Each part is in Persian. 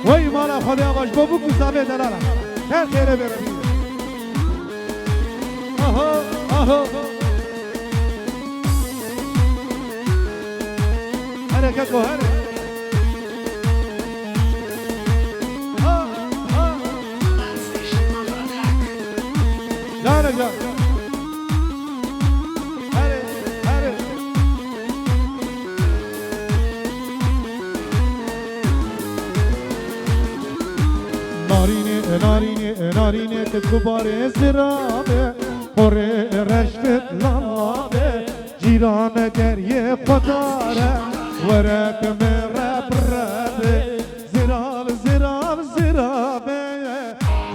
وای مالا خدا باش بابو کوزابه دلالا هر خیره برمی آها آها حرکت کو هره جانه جان هره هره نارینه نارینه نارینه تکبار زرابه خوره رشفت لالابه جیران گریه قداره ورک مرب ربه زراب زراب زرابه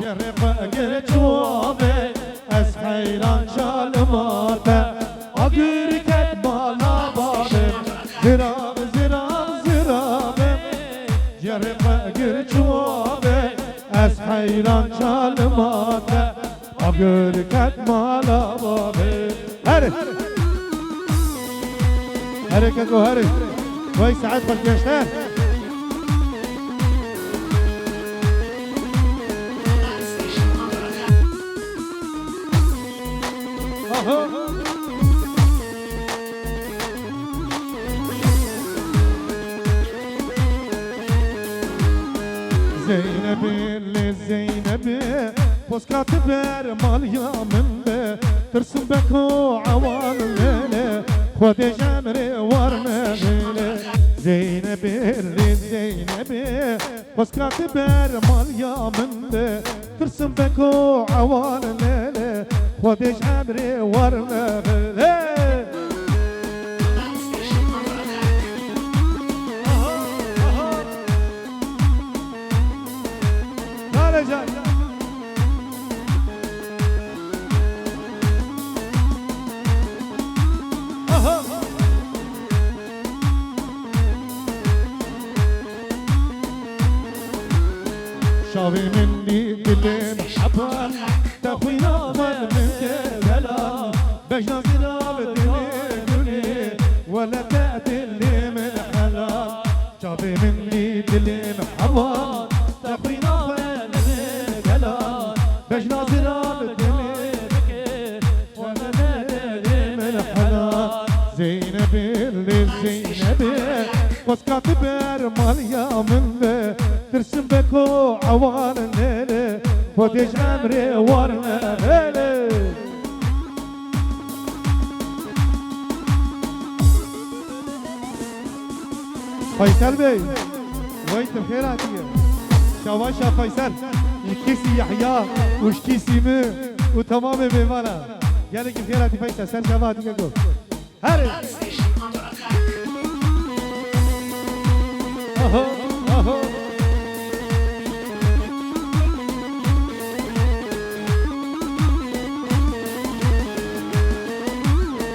گره گره چوابه از حیران شالماته آگیر کت بالا بابه زراب زراب زرابه گره گره چوابه از حیران شالماته آگیر کت بالا بابه هره حركة وهري وي سعد بالكشتان زينب لزينب بوس كاتبر مال يا من به ترسم بكو عوال ليله خود جمره ورمه بله زینب زینب بس کاتبر مال یا من به ترسم بکو عوال لیله خود جمره ورمه بله داره جان شاوي مني كل محبة تخوينا من كبلا بجنا زراب دلي ولا تأتي اللي من حلا شاوي مني كل محبة تخوينا من كبلا بجنا زراب دلي ولا تأتي من حلا زينب اللي زينب بس كاتبر ماليا من ترسم بكو عوان الليلة فوتش عمري ورنا هيلة فيصل بي وين بخير عتيه شواشا فيصل الكيسي يحيى وش كيسي مو وتمام بيوانا يالك بخير عتي فيصل سن شواتي قول هاري اهو اهو